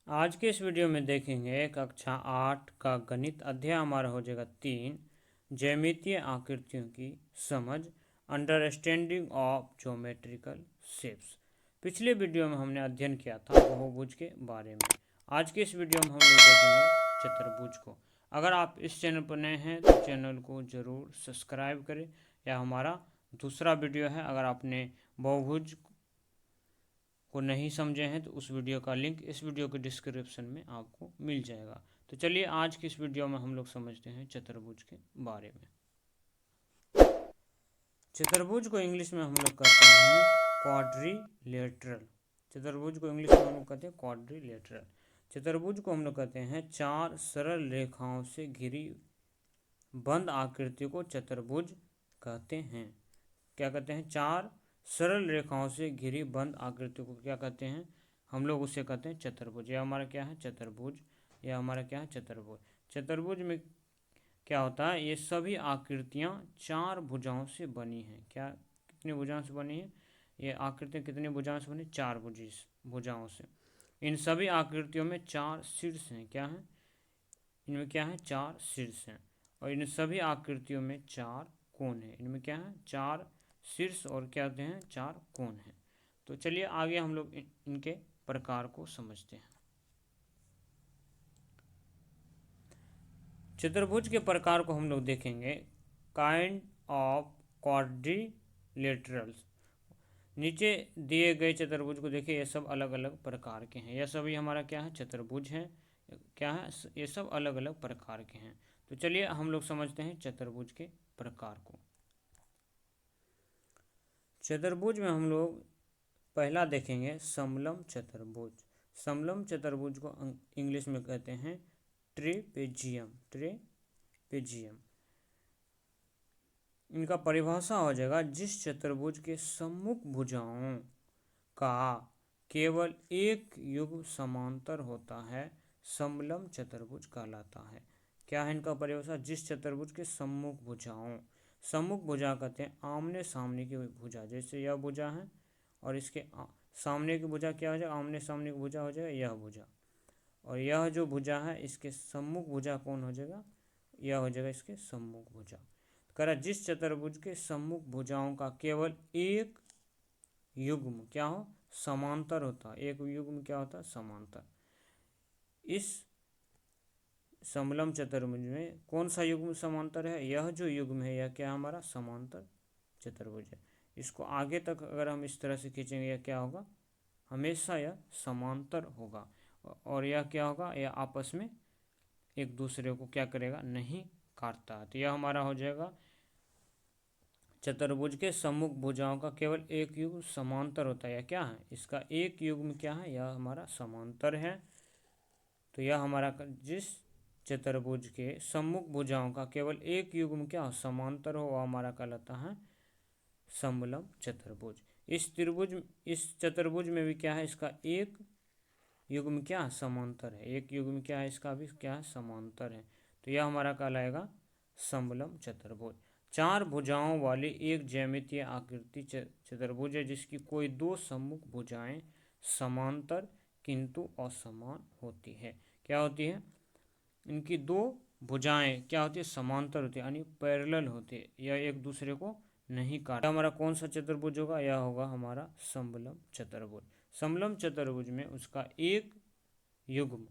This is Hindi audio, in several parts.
आज के इस वीडियो में देखेंगे कक्षा 8 का गणित अध्याय हमारा हो जाएगा 3, ज्यामितीय आकृतियों की समझ, अंडरस्टैंडिंग ऑफ ज्योमेट्रिकल शेप्स। पिछले वीडियो में हमने अध्ययन किया था बहुभुज के बारे में। आज के इस वीडियो में हम लोग देखेंगे चतुर्भुज को। अगर आप इस चैनल पर नए हैं तो चैनल को ज़रूर सब्सक्राइब करें। यह हमारा दूसरा वीडियो है। अगर आपने बहुभुज को नहीं समझे हैं तो उस वीडियो का लिंक इस वीडियो के डिस्क्रिप्शन में आपको मिल जाएगा। तो चलिए आज की इस वीडियो में हम लोग समझते हैं चतुर्भुज के बारे में। चतुर्भुज को इंग्लिश में हम लोग कहते हैं क्वाड्रिलेटरल। चतुर्भुज को इंग्लिश में हम लोग कहते हैं क्वाड्रिलेटरल। चतुर्भुज को हम लोग कहते हैं चार सरल रेखाओं से घिरी बंद आकृति को चतुर्भुज कहते हैं। क्या कहते हैं? चार सरल रेखाओं से घिरी बंद आकृति को क्या कहते हैं? हम लोग उसे कहते हैं चतुर्भुज। यह हमारा क्या है? चतुर्भुज। यह हमारा क्या है? चतुर्भुज। चतुर्भुज में क्या होता है? ये सभी आकृतियाँ चार भुजाओं से बनी हैं। क्या कितनी भुजाओं से बनी है? ये आकृतियाँ कितनी भुजाओं से बनी? चार भुजाओं से। इन सभी आकृतियों में चार शीर्ष हैं। क्या है? इनमें क्या है? चार शीर्ष हैं। और इन सभी आकृतियों में चार कोण हैं। इनमें क्या है? चार शीर्ष और क्या होते हैं? चार कोण हैं। तो चलिए आगे हम लोग इनके प्रकार को समझते हैं। चतुर्भुज के प्रकार को हम लोग देखेंगे। Kind of quadrilaterals. नीचे दिए गए चतुर्भुज को देखिए, ये सब अलग अलग प्रकार के हैं। यह सभी हमारा क्या है? चतुर्भुज है। क्या है? ये सब अलग अलग प्रकार के हैं। तो चलिए हम लोग समझते हैं चतुर्भुज के प्रकार को। चतुर्भुज में हम लोग पहला देखेंगे समलम चतुर्भुज। समलम चतुर्भुज को इंग्लिश में कहते हैं ट्रेपेजियम। ट्रेपेजियम। इनका परिभाषा हो जाएगा जिस चतुर्भुज के सम्मुख भुजाओं का केवल एक युग्म समांतर होता है समलम चतुर्भुज कहलाता है। क्या है इनका परिभाषा? जिस चतुर्भुज के सम्मुख भुजाओं, सम्मुख भुजा कहते हैं आमने सामने की भुजा। जैसे यह भुजा है और इसके सामने की भुजा क्या हो जाएगा? आमने सामने की भुजा हो जाएगा यह भुजा। और यह जो भुजा है इसके सम्मुख भुजा कौन हो जाएगा? यह हो जाएगा इसके सम्मुख भुजा। कह रहा जिस चतुर्भुज के सम्मुख भुजाओं का केवल एक युग्म क्या हो? समांतर होता है। एक युग्म क्या होता है? समांतर। इस समलम चतुर्भुज में कौन सा युग्म समांतर है? यह जो युग्म है यह क्या हमारा? समांतर चतुर्भुज है। इसको आगे तक अगर हम इस तरह से खींचेंगे यह क्या होगा? हमेशा यह समांतर होगा। और यह क्या होगा? यह आपस में एक दूसरे को क्या करेगा? नहीं काटता है। तो यह हमारा हो जाएगा चतुर्भुज के सम्मुख भुजाओं का केवल एक युग्म समांतर होता है। क्या है? इसका एक युग्म क्या है? यह हमारा समांतर है। तो यह हमारा जिस चतुर्भुज के सम्मुख भुजाओं का केवल एक युग्म क्या हो? समांतर हो, वह हमारा कहलाता है समलम चतुर्भुज। इस चतुर्भुज में भी क्या है? इसका एक युग्म क्या? समांतर है। एक युग्म क्या है? इसका भी क्या है? समांतर है। तो यह हमारा कहलाएगा समलम चतुर्भुज। चार भुजाओं वाली एक ज्यामितीय आकृति चतुर्भुज है जिसकी कोई दो सम्मुख भुजाएं समांतर किंतु असमान होती है। क्या होती है? इनकी दो भुजाएं क्या होती है? समांतर होती है, यानी पैरेलल होती है। यह एक दूसरे को नहीं काट। हमारा कौन सा चतुर्भुज होगा? यह होगा हमारा समलम चतुर्भुज। समलम चतुर्भुज में उसका एक युग्म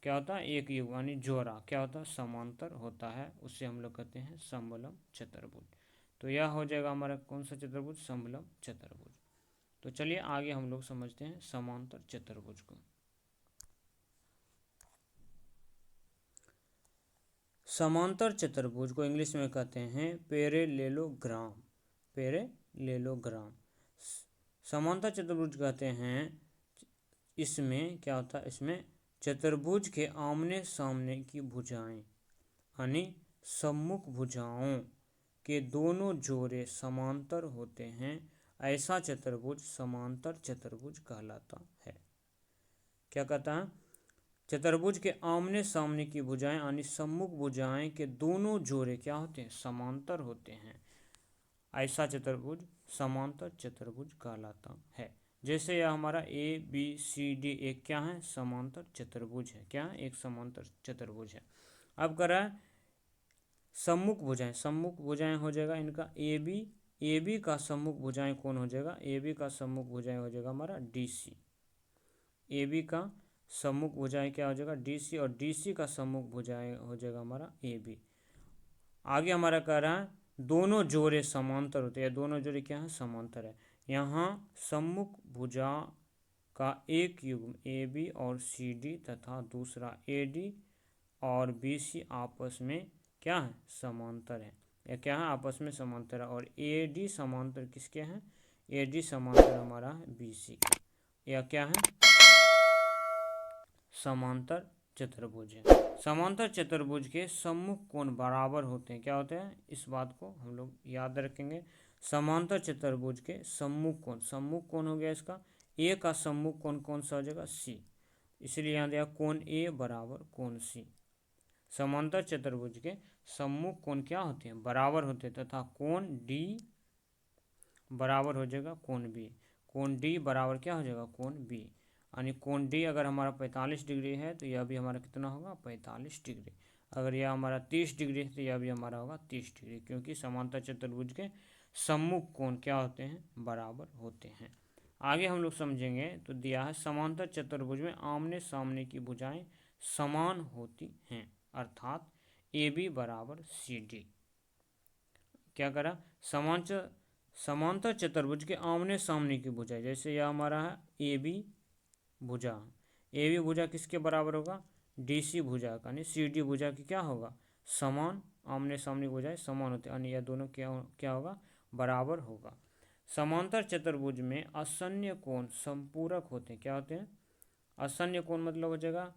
क्या होता है? एक युग्म यानी जोड़ा क्या होता है? समांतर होता है। उससे हम लोग कहते हैं समलम चतुर्भुज। तो यह हो जाएगा हमारा कौन सा चतुर्भुज? समलम चतुर्भुज। तो चलिए आगे हम लोग समझते हैं समांतर चतुर्भुज को। समांतर चतुर्भुज को इंग्लिश में कहते हैं पैरेलेलोग्राम। पैरेलेलोग्राम। समांतर चतुर्भुज कहते हैं इसमें क्या होता है? इसमें चतुर्भुज के आमने सामने की भुजाएं यानी सम्मुख भुजाओं के दोनों जोड़े समांतर होते हैं। ऐसा चतुर्भुज समांतर चतुर्भुज कहलाता है। क्या कहता है? चतुर्भुज के आमने सामने की भुजाएं यानी सम्मुख भुजाएं के दोनों जोड़े क्या होते हैं? समांतर होते हैं। ऐसा चतुर्भुज समांतर चतुर्भुज कहलाता है। जैसे यह हमारा ए बी सी डी एक क्या है, समांतर चतुर्भुज है। क्या है, एक समांतर चतुर्भुज है। अब कर रहा है सम्मुख भुजाएं। सम्मुख भुजाएं हो जाएगा इनका ए बी का सम्मुख भुजाएं कौन हो जाएगा, ए बी का सम्मुख भुजाएं हो जाएगा हमारा डी सी। ए बी का सम्मुख भुजाएं क्या हो जाएगा, डी सी, और डी सी का सम्मुख भुजाएं हो जाएगा हमारा ए बी। आगे हमारा कह रहा है दोनों जोड़े समांतर होते हैं। दोनों जोड़े क्या है, समांतर है। यहाँ सम्मुख भुजा का एक युग्म ए बी और सी डी तथा दूसरा ए डी और बी सी आपस में क्या है, समांतर है। या क्या है, आपस में समांतर है। और ए डी समांतर किसके हैं, ए डी समांतर हमारा है बी सी। या क्या है, समांतर चतुर्भुज है। समांतर चतुर्भुज के सम्मुख कोण बराबर होते हैं। क्या होते हैं, इस बात को हम लोग याद रखेंगे। समांतर चतुर्भुज के सम्मुख कोण, सम्मुख कोण हो गया इसका, ए का सम्मुख कोण कौन सा हो जाएगा, सी। इसलिए यहाँ दिया कोण ए बराबर कोण सी। समांतर चतुर्भुज के सम्मुख कोण क्या होते हैं, बराबर होते हैं, तथा कोण डी बराबर हो जाएगा कोण बी। कोण डी बराबर क्या हो जाएगा, कोण बी। यानी कोण डी अगर हमारा 45 डिग्री है तो यह भी हमारा कितना होगा, 45 डिग्री। अगर यह हमारा 30 डिग्री है तो यह भी हमारा होगा 30 डिग्री, क्योंकि समांतर चतुर्भुज के सम्मुख कोण क्या होते हैं, बराबर होते हैं। आगे हम लोग समझेंगे तो दिया है समांतर चतुर्भुज में आमने सामने की भुजाएं समान होती हैं, अर्थात ए बी बराबर सी डी। क्या करा, समांतर चतुर्भुज के आमने सामने की भुजाएं, जैसे यह हमारा है ए बी भुजा। ए बी भुजा किसके बराबर होगा, डी सी भुजा का, यानी सी डी भुजा की क्या होगा, समान। आमने सामने की भुजाएं समान होते हैं, यानी यह दोनों क्या होगा, बराबर होगा। समांतर चतुर्भुज में असन्य कोण संपूरक होते हैं। क्या होते हैं, असन्य कोण मतलब हो जाएगा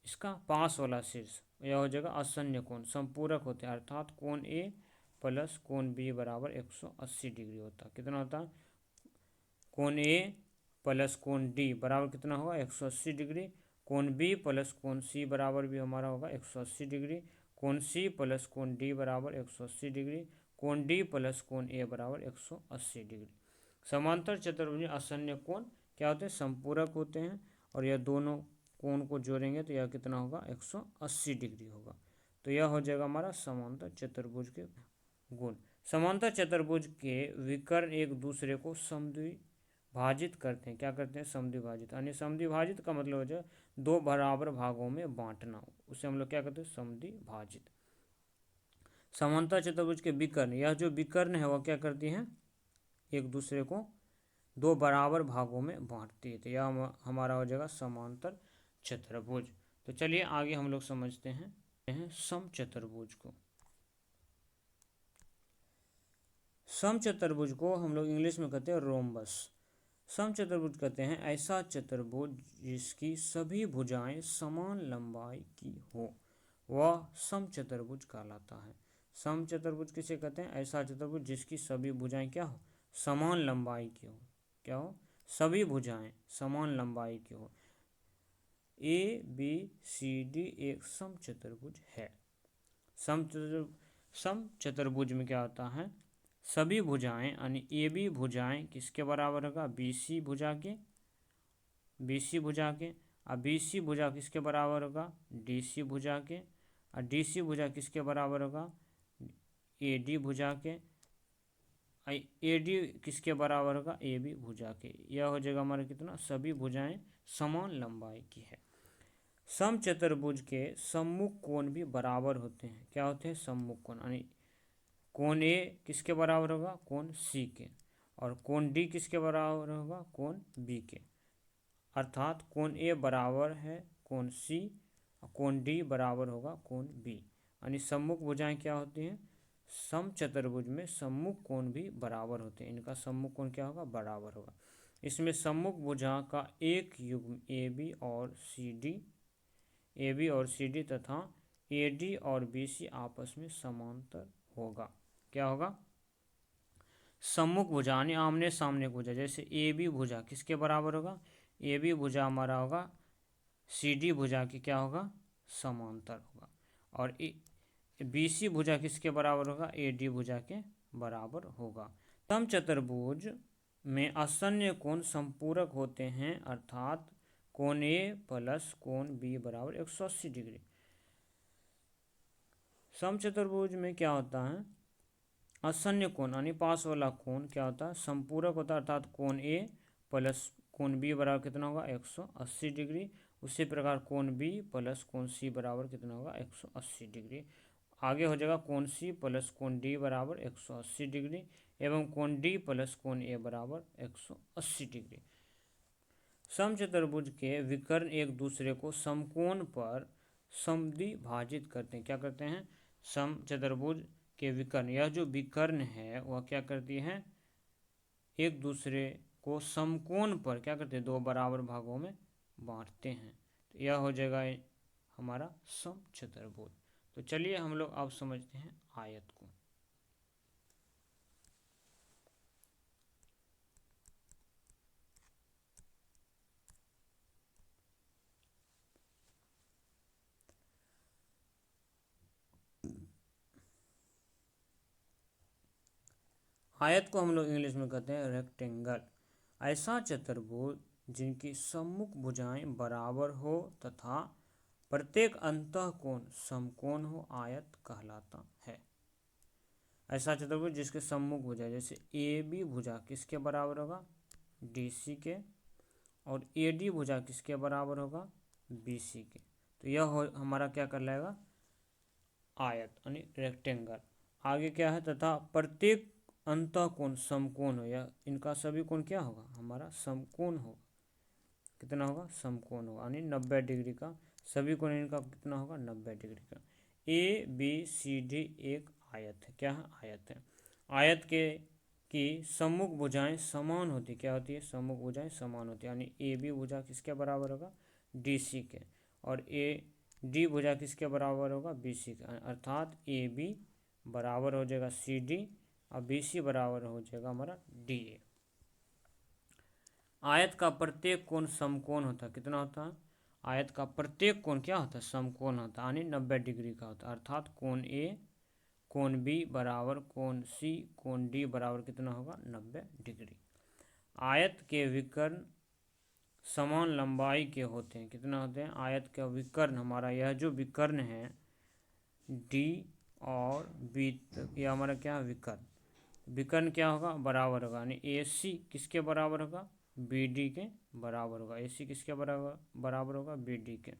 इसका पास वाला शीर्ष, यह हो जाएगा असन्य कोण। संपूरक होते हैं अर्थात कोण ए प्लस कोण बी बराबर 180 डिग्री होता है। कितना होता है, कोण ए प्लस कोण डी बराबर कितना होगा, 180 डिग्री। कोण बी प्लस कोण सी बराबर भी हमारा होगा 180 डिग्री। कोण सी प्लस कोण डी बराबर 180 डिग्री। कोण डी प्लस कोण ए बराबर 180 डिग्री। समांतर चतुर्भुज असन्य कोण क्या होते हैं, संपूरक होते हैं। और यह दोनों कोण को जोड़ेंगे तो यह कितना होगा, 180 डिग्री होगा। तो यह हो जाएगा हमारा समांतर चतुर्भुज के गुण। समांतर चतुर्भुज के विकर्ण एक दूसरे को समद्विभाजित करते हैं। क्या करते हैं, समद्विभाजित। यानी समद्विभाजित का मतलब हो जाए दो बराबर भागों में बांटना, उसे हम लोग क्या कहते हैं, समद्विभाजित। समांतर चतुर्भुज के विकर्ण, यह जो विकर्ण है वह क्या करती हैं, एक दूसरे को दो बराबर भागों में बांटती है। तो यह हमारा हो जाएगा समांतर चतुर्भुज। तो चलिए आगे हम लोग समझते हैं समचतुर्भुज को। समचतुर्भुज को हम लोग इंग्लिश में कहते हैं रोम्बस। समचतुर्भुज कहते हैं ऐसा चतुर्भुज जिसकी सभी भुजाएं समान लंबाई की हो, वह समचतुर्भुज कहलाता है। समचतुर्भुज किसे कहते हैं, ऐसा चतुर्भुज जिसकी सभी भुजाएं क्या हो, समान लंबाई की हो। क्या हो, सभी भुजाएं समान लंबाई की हो। ए बी सी डी एक समचतुर्भुज है। समचतुर्भुज में क्या होता है, सभी भुजाएं यानी ए बी भुजाएं किसके बराबर होगा, बी सी भुजा के, बी सी भुजा के। और बी सी भुजा किसके बराबर होगा, डी सी भुजा के। और डी सी भुजा किसके बराबर होगा, ए डी भुजा के। ए डी किसके बराबर होगा, ए बी भुजा के। यह हो जाएगा हमारा कितना, सभी भुजाएं समान लंबाई की है। समचतुर्भुज के सम्मुख कोण भी बराबर होते हैं। क्या होते हैं, सम्मुख कोण, यानी कोण ए किसके बराबर होगा, कोण सी के। और कोण डी किसके बराबर होगा, कोण बी के। अर्थात कोण ए बराबर है कोण सी, कोण डी बराबर होगा कोण बी। यानी सम्मुख भुजाएं क्या होती हैं, समचतुर्भुज में सम्मुख कोण भी बराबर होते हैं। इनका सम्मुख कोण क्या होगा, बराबर होगा। इसमें सम्मुख भुजा का एक युग्म ए बी और सी डी तथा ए डी और बी सी आपस में समांतर होगा। क्या होगा, सम्मुख भुजा यानी आमने सामने भुजा। जैसे ए बी भुजा किसके बराबर होगा, ए बी भुजा हमारा होगा सी डी भुजा की क्या होगा, समांतर होगा। और बी सी भुजा किसके बराबर होगा, ए डी भुजा के बराबर होगा। समचतुर्भुज में आसन्न कोण संपूरक होते हैं, अर्थात कोण ए प्लस कोण बी बराबर 180 डिग्री। समचतुर्भुज में क्या होता है, आसन्न कोण यानी पास वाला कोण क्या होता है, संपूरक होता है, अर्थात कोण ए प्लस कोण बी बराबर कितना होगा 180 डिग्री। उसी प्रकार कोण बी प्लस कोण सी बराबर कितना होगा 180 डिग्री। आगे हो जाएगा कोण सी प्लस कोण डी बराबर 180 डिग्री एवं कोण डी प्लस कोण ए बराबर 180 डिग्री। समचतुर्भुज के विकर्ण एक दूसरे को समकोण पर समद्विभाजित करते हैं। क्या करते हैं, समचतुर्भुज के विकर्ण, यह जो विकर्ण है वह क्या करती है, एक दूसरे को समकोण पर क्या करते हैं, दो बराबर भागों में बांटते हैं। तो यह हो जाएगा हमारा समचतुर्भुज। तो चलिए हम लोग अब समझते हैं आयत को। आयत को हम लोग इंग्लिश में कहते हैं रेक्टेंगल। ऐसा चतुर्भुज जिनकी सम्मुख भुजाएं बराबर हो तथा प्रत्येक अंतःकोण समकोण हो, आयत कहलाता है। ऐसा चतुर्भुज जिसके सम्मुख भुजा, जैसे ए बी भुजा किसके बराबर होगा, डी सी के, और ए डी भुजा किसके बराबर होगा, बी सी के। तो यह हमारा क्या कहलाएगा, आयत यानी रेक्टेंगल। आगे क्या है, तथा प्रत्येक अंतःकोण समकोण हो, या इनका सभी कोण क्या होगा, हमारा समकोण होगा। कितना होगा, समकोण होगा, यानी 90 डिग्री का सभी कोण इनका कितना होगा, 90 डिग्री का। ए बी सी डी एक आयत है। क्या है, आयत है। आयत के की सम्मुख भुजाएं समान होती, क्या होती है, सम्मुख भुजाएं समान होती है, यानी ए बी भुजा किसके बराबर होगा, डी सी के, और ए डी भुजा किसके बराबर होगा, बी सी के, अर्थात ए बी बराबर हो जाएगा सी डी और बी सी बराबर हो जाएगा हमारा डी ए। आयत का प्रत्येक कोण समकोण होता है। कितना होता है, आयत का प्रत्येक कोण क्या होता है, समकोण होता है, यानी 90 डिग्री का होता है, अर्थात कोण ए कोण बी बराबर कोण सी कोण डी बराबर कितना होगा, 90 डिग्री। आयत के विकर्ण समान लंबाई के होते हैं। कितना होते हैं, आयत का विकर्ण, हमारा यह जो विकर्ण है डी और बी, यह हमारा क्या है, विकर्ण। विकर्ण क्या होगा, बराबर होगा, यानी ए सी किसके बराबर होगा, बी डी के बराबर होगा। ए सी किसके बराबर होगा, बी डी के।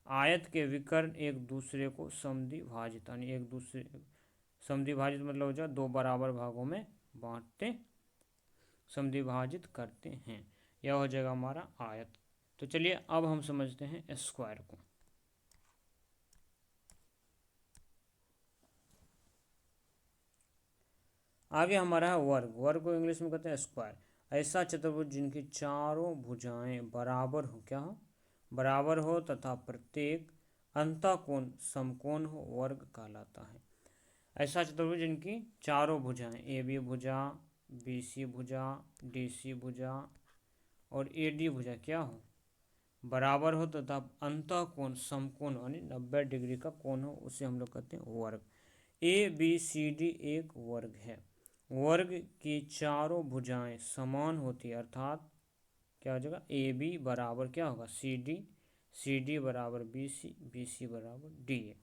आयत के विकर्ण एक दूसरे को समद्विभाजित, यानी एक दूसरे समद्विभाजित मतलब हो जाए दो बराबर भागों में बांटते, समद्विभाजित करते हैं। यह हो जाएगा हमारा आयत। तो चलिए अब हम समझते हैं स्क्वायर को। आगे हमारा है वर्ग। वर्ग को इंग्लिश में कहते हैं स्क्वायर। ऐसा चतुर्भुज जिनकी चारों भुजाएं बराबर हो, क्या हो, बराबर हो तथा प्रत्येक अंतःकोण समकोण हो, वर्ग कहलाता है। ऐसा चतुर्भुज जिनकी चारों भुजाएं, ए बी भुजा, बी सी भुजा, डी सी भुजा और ए डी भुजा क्या हो, बराबर हो तथा अंतःकोण समकोण यानी 90 डिग्री का कोण हो, उसे हम लोग कहते हैं वर्ग। ए बी सी डी एक वर्ग है। वर्ग की चारों भुजाएं समान होती है, अर्थात क्या हो जाएगा, ए बी बराबर क्या होगा, सी डी बराबर बी सी बराबर डी ए।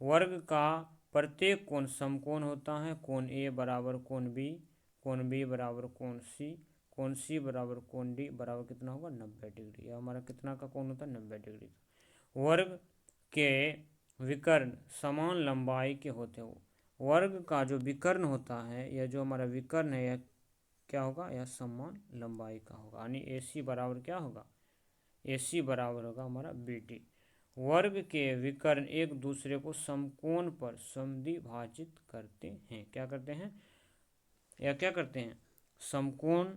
वर्ग का प्रत्येक कोण समकोण होता है। कोण ए बराबर कोण बी बराबर कोण सी बराबर कोण डी बराबर कितना होगा, 90 डिग्री। यह हमारा कितना का कोण होता है, 90 डिग्री का। वर्ग के विकर्ण समान लंबाई के होते हैं। वर्ग का जो विकर्ण होता है, यह जो हमारा विकर्ण है, यह क्या होगा, यह समान लंबाई का होगा, यानी ए सी बराबर क्या होगा, ए सी बराबर होगा हमारा बी डी। वर्ग के विकर्ण एक दूसरे को समकोण पर समद्विभाजित करते हैं। क्या करते हैं, या क्या करते हैं, समकोण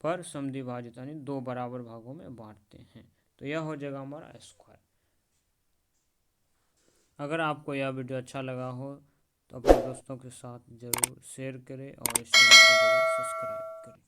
पर समद्विभाजित यानी दो बराबर भागों में बांटते हैं। तो यह हो जाएगा हमारा स्क्वायर। अगर आपको यह वीडियो अच्छा लगा हो तो अपने दोस्तों के साथ ज़रूर शेयर करें और इस चैनल को ज़रूर सब्सक्राइब करें।